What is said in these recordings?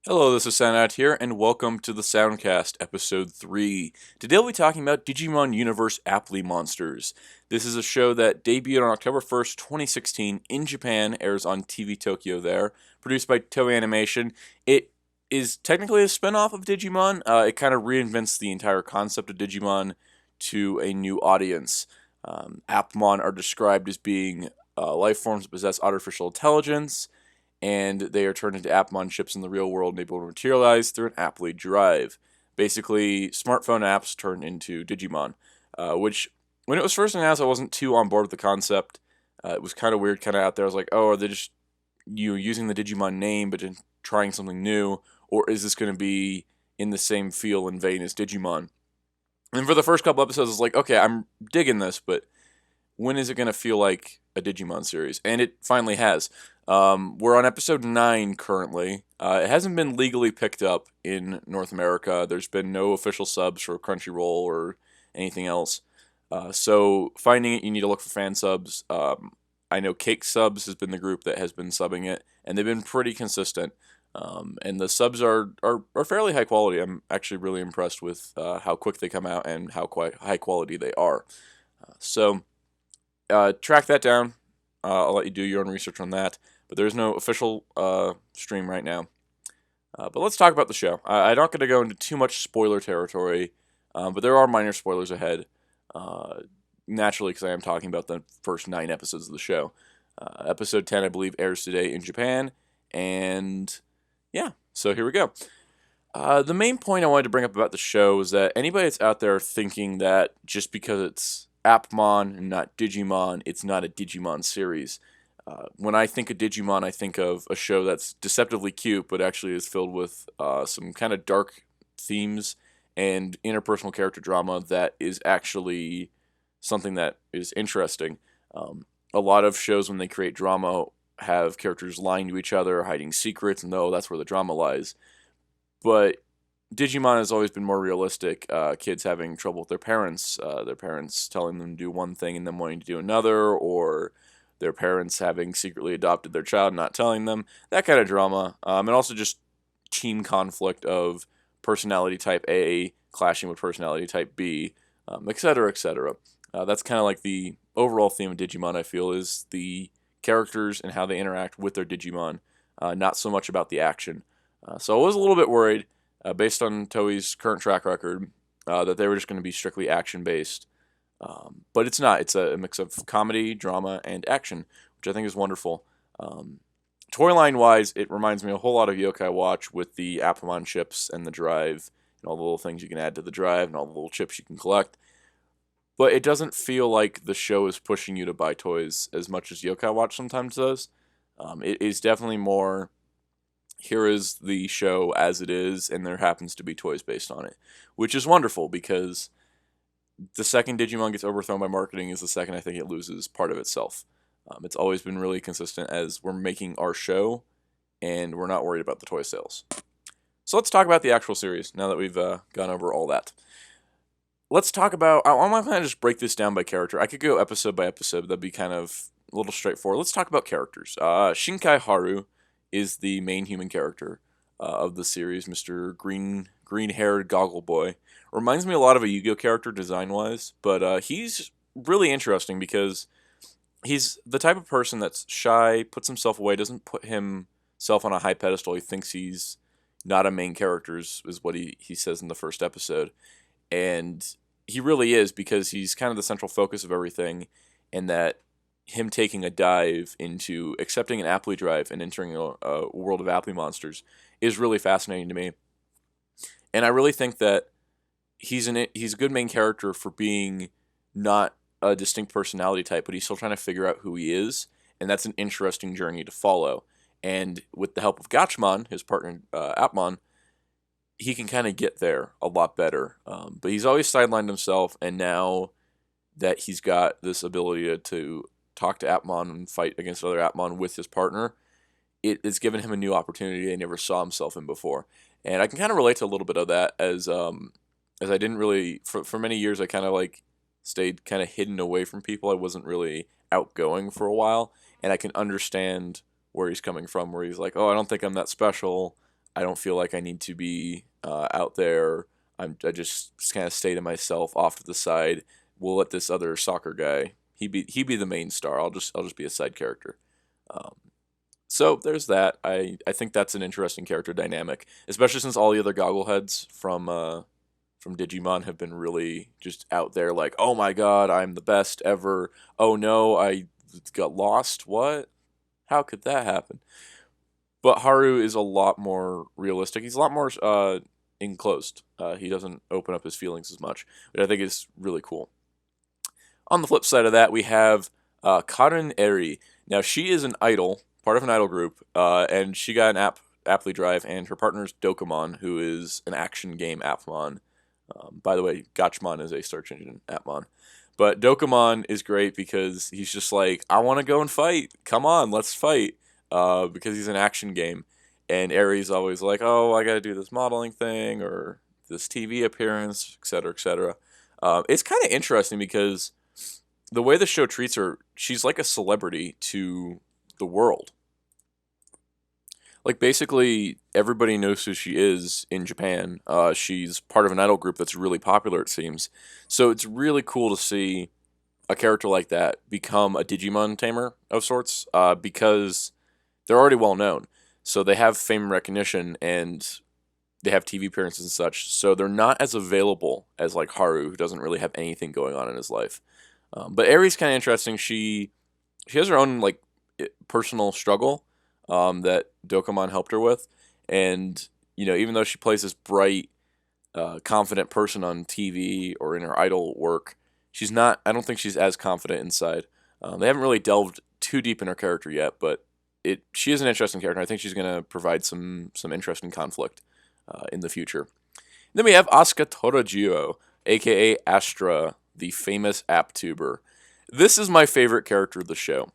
Hello, this is Soundout here, and welcome to the Soundcast, Episode 3. Today we'll be talking about Digimon Universe Applimonsters. This is a show that debuted on October 1st, 2016 in Japan, airs on TV Tokyo there, produced by Toei Animation. It is technically a spin-off of Digimon. It kind of reinvents the entire concept of Digimon to a new audience. Appmon are described as being life forms that possess artificial intelligence, and they are turned into Appmon chips in the real world and able to materialize through an Apply drive. Basically, smartphone apps turned into Digimon, which, when it was first announced, I wasn't too on board with the concept. It was kind of weird, kind of out there. I was like, oh, are they just using the Digimon name but just trying something new, or is this going to be in the same feel and vein as Digimon? And for the first couple episodes, I was like, okay, I'm digging this, but when is it going to feel like a Digimon series? And it finally has. We're on episode 9 currently. It hasn't been legally picked up in North America. There's been no official subs for Crunchyroll or anything else. So finding it, you need to look for fan subs. I know Cake Subs has been the group that has been subbing it, and they've been pretty consistent. And the subs are fairly high quality. I'm actually really impressed with how quick they come out and how high quality they are. So track that down. I'll let you do your own research on that. But there's no official stream right now. But let's talk about the show. I'm not going to go into too much spoiler territory, but there are minor spoilers ahead. Naturally, because I am talking about the first 9 episodes of the show. Episode 10, I believe, airs today in Japan. And yeah, so here we go. The main point I wanted to bring up about the show is that anybody that's out there thinking that just because it's Appmon and not Digimon, it's not a Digimon series. When I think of Digimon, I think of a show that's deceptively cute, but actually is filled with some kind of dark themes and interpersonal character drama that is actually something that is interesting. A lot of shows, when they create drama, have characters lying to each other, hiding secrets, and that's where the drama lies. But Digimon has always been more realistic. Kids having trouble with their parents telling them to do one thing and then wanting to do another, or their parents having secretly adopted their child and not telling them. That kind of drama. And also just team conflict of personality type A clashing with personality type B, etc., etc. That's kind of like the overall theme of Digimon, I feel, is the characters and how they interact with their Digimon, not so much about the action. So I was a little bit worried, based on Toei's current track record, that they were just going to be strictly action-based. But it's not. It's a mix of comedy, drama, and action, which I think is wonderful. Toy line-wise, it reminds me a whole lot of Yokai Watch with the Appamon chips and the drive, and all the little things you can add to the drive, and all the little chips you can collect. But it doesn't feel like the show is pushing you to buy toys as much as Yokai Watch sometimes does. It is definitely more, here is the show as it is, and there happens to be toys based on it, which is wonderful because the second Digimon gets overthrown by marketing is the second I think it loses part of itself. It's always been really consistent as we're making our show, and we're not worried about the toy sales. So let's talk about the actual series, now that we've gone over all that. Let's talk about, I'm going to just break this down by character. I could go episode by episode, that'd be kind of a little straightforward. Let's talk about characters. Shinkai Haru is the main human character of the series, Mr. Green-haired Goggle Boy. Reminds me a lot of a Yu-Gi-Oh character design-wise, but he's really interesting because he's the type of person that's shy, puts himself away, doesn't put himself on a high pedestal. He thinks he's not a main character, is what he says in the first episode. And he really is, because he's kind of the central focus of everything, and that him taking a dive into accepting an Apply drive and entering a world of Applimonsters is really fascinating to me. And I really think that he's a good main character for being not a distinct personality type, but he's still trying to figure out who he is, and that's an interesting journey to follow. And with the help of Gachmon, his partner Appmon, he can kind of get there a lot better. But he's always sidelined himself, and now that he's got this ability to talk to Appmon and fight against other Appmon with his partner, it's given him a new opportunity he never saw himself in before. And I can kind of relate to a little bit of that, as I didn't really, for many years, I kind of stayed kind of hidden away from people. I wasn't really outgoing for a while, and I can understand where he's coming from, where he's like, oh, I don't think I'm that special. I don't feel like I need to be out there. I just kind of stay to myself off to the side. We'll let this other soccer guy he be the main star. I'll just be a side character. Um, so there's that. I think that's an interesting character dynamic, especially since all the other goggleheads from Digimon have been really just out there like, oh my god, I'm the best ever. Oh no, I got lost. What? How could that happen? But Haru is a lot more realistic. He's a lot more enclosed. He doesn't open up his feelings as much, which I think is really cool. On the flip side of that, we have Karen Eri. Now, she is an idol, part of an idol group, and she got an Apply Drive, and her partner's Dokemon, who is an action game Appmon. By the way, Gachmon is a search engine Appmon. But Dokemon is great because he's just like, I want to go and fight. Come on, let's fight. Because he's an action game. And Aries always like, oh, I got to do this modeling thing or this TV appearance, etc., etc. It's kind of interesting because the way the show treats her, she's like a celebrity to the world. Like basically everybody knows who she is in Japan. She's part of an idol group that's really popular, it seems. So it's really cool to see a character like that become a Digimon tamer of sorts, because they're already well known. So they have fame and recognition, and they have TV appearances and such. So they're not as available as like Haru, who doesn't really have anything going on in his life. But Aries kind of interesting. She has her own like personal struggle that Dokemon helped her with, and even though she plays this bright, confident person on TV or in her idol work, she's not. I don't think she's as confident inside. They haven't really delved too deep in her character yet, but she is an interesting character. I think she's going to provide some interesting conflict in the future. Then we have Asuka Torajio, aka Astra, the famous app tuber. This is my favorite character of the show.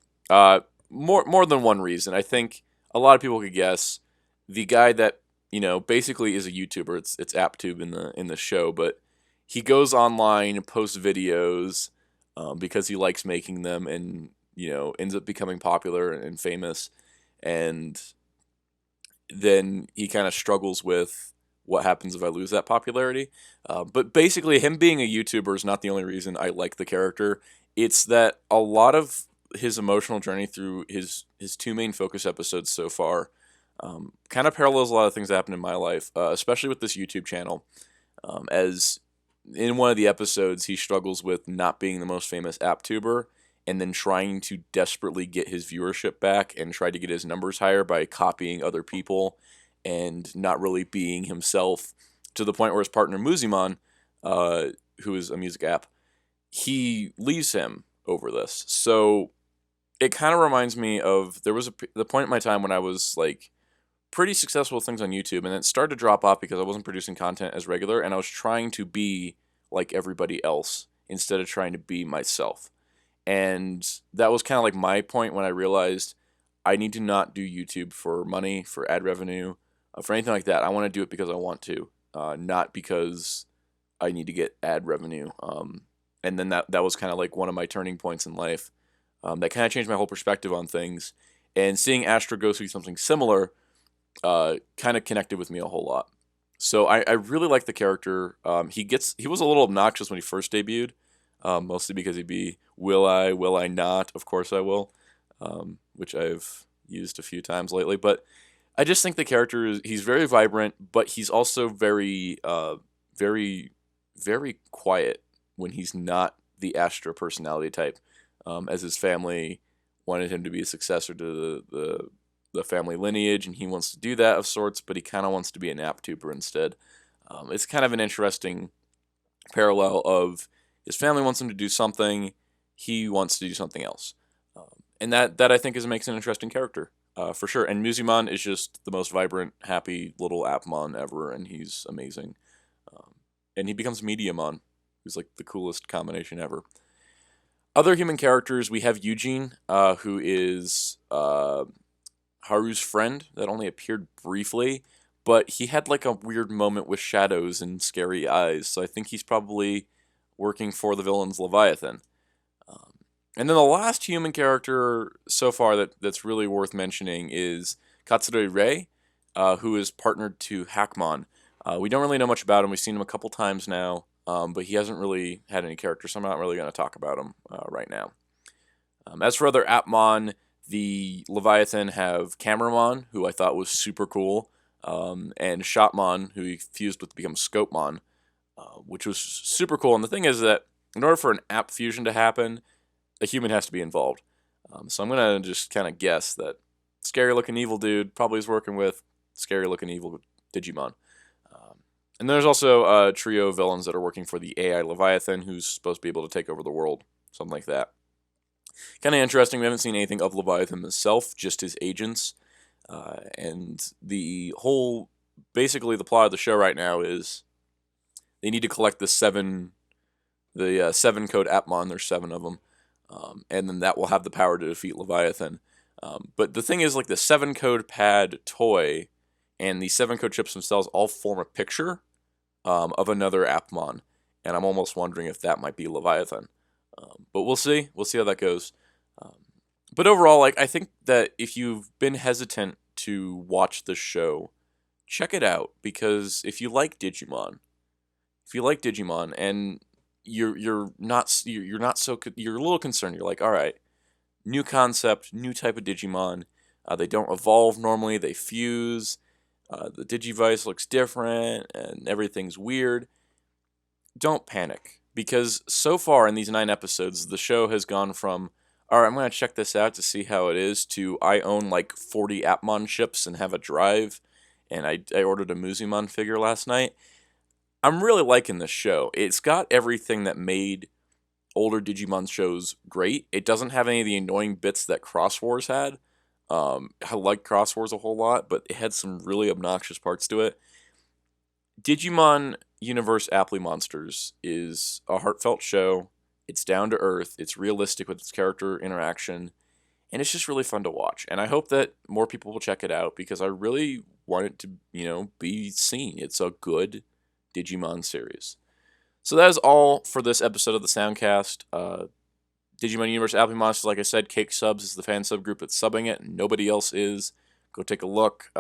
More than one reason. I think a lot of people could guess the guy that basically is a YouTuber. It's AppTube in the show, but he goes online and posts videos because he likes making them, and ends up becoming popular and famous, and then he kind of struggles with what happens if I lose that popularity. But basically, him being a YouTuber is not the only reason I like the character. It's that a lot of his emotional journey through his two main focus episodes so far kind of parallels a lot of things that happened in my life, especially with this YouTube channel. As in one of the episodes, he struggles with not being the most famous app tuber, and then trying to desperately get his viewership back and try to get his numbers higher by copying other people and not really being himself, to the point where his partner Muzimon, who is a music app, he leaves him over this. So it kind of reminds me of there was the point in my time when I was like pretty successful with things on YouTube, and it started to drop off because I wasn't producing content as regular, and I was trying to be like everybody else instead of trying to be myself. And that was kind of like my point when I realized I need to not do YouTube for money, for ad revenue, for anything like that. I want to do it because I want to, not because I need to get ad revenue. And then that was kind of like one of my turning points in life. That kind of changed my whole perspective on things. And seeing Astra go through something similar kind of connected with me a whole lot. So I really like the character. He was a little obnoxious when he first debuted. Mostly because he'd be, will I not? Of course I will, which I've used a few times lately. But I just think the character he's very vibrant, but he's also very, very, very quiet when he's not the Astra personality type, as his family wanted him to be a successor to the family lineage, and he wants to do that of sorts, but he kind of wants to be an app tuber instead. It's kind of an interesting parallel of his family wants him to do something, he wants to do something else. And that I think makes an interesting character, for sure. And Muzimon is just the most vibrant, happy little Appmon ever, and he's amazing. And he becomes Mediamon, who's like the coolest combination ever. Other human characters, we have Eugene, who is Haru's friend that only appeared briefly, but he had like a weird moment with shadows and scary eyes, so I think he's probably working for the villain's Leviathan. And then the last human character so far that's really worth mentioning is Katsure Rei. who is partnered to Hackmon. We don't really know much about him. We've seen him a couple times now, but he hasn't really had any character, so I'm not really going to talk about him right now. As for other Appmon, the Leviathan have Cameramon, who I thought was super cool, and Shopmon, who he fused with to become Scopemon, which was super cool. And the thing is that in order for an app fusion to happen, a human has to be involved. So I'm going to just kind of guess that scary-looking evil dude probably is working with scary-looking evil Digimon. And there's also a trio of villains that are working for the AI Leviathan, who's supposed to be able to take over the world, something like that. Kind of interesting. We haven't seen anything of Leviathan himself, just his agents. And basically the plot of the show right now is they need to collect the seven code Appmon. There's 7 of them, and then that will have the power to defeat Leviathan. But the thing is, like, the 7 code pad toy and the 7 code chips themselves all form a picture of another Appmon, and I'm almost wondering if that might be Leviathan. But we'll see. We'll see how that goes. But overall, like, I think that if you've been hesitant to watch the show, check it out, because if you like Digimon, and you're a little concerned, you're like, all right, new concept, new type of Digimon. They don't evolve normally; they fuse. The Digivice looks different, and everything's weird. Don't panic, because so far in these 9 episodes, the show has gone from, all right, I'm going to check this out to see how it is, to I own like 40 Appmon chips and have a drive, and I ordered a Muzimon figure last night. I'm really liking this show. It's got everything that made older Digimon shows great. It doesn't have any of the annoying bits that Cross Wars had. I like Cross Wars a whole lot, but it had some really obnoxious parts to it. Digimon Universe Applimonsters is a heartfelt show. It's down to earth. It's realistic with its character interaction, and it's just really fun to watch. And I hope that more people will check it out, because I really want it to, be seen. It's a good Digimon series. So that is all for this episode of the Soundcast. Digimon Universe Applimonsters, like I said, Cake Subs is the fan subgroup that's subbing it, and nobody else is. Go take a look.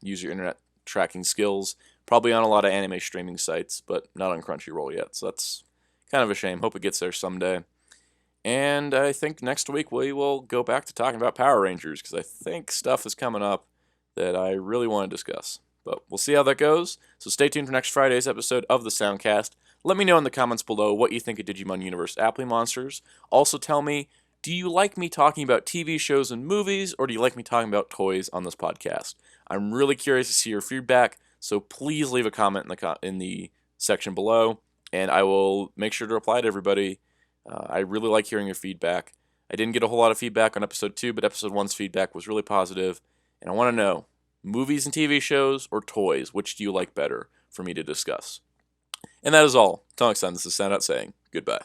Use your internet tracking skills. Probably on a lot of anime streaming sites, but not on Crunchyroll yet, so that's kind of a shame. Hope it gets there someday. And I think next week we will go back to talking about Power Rangers, because I think stuff is coming up that I really want to discuss. But we'll see how that goes. So stay tuned for next Friday's episode of the Soundcast. Let me know in the comments below what you think of Digimon Universe Applimonsters. Also tell me, do you like me talking about TV shows and movies, or do you like me talking about toys on this podcast? I'm really curious to see your feedback, so please leave a comment in the section below, and I will make sure to reply to everybody. I really like hearing your feedback. I didn't get a whole lot of feedback on episode 2, but episode 1's feedback was really positive, and I want to know, movies and TV shows or toys, which do you like better for me to discuss? And that is all. Until next time, this is Soundout saying goodbye.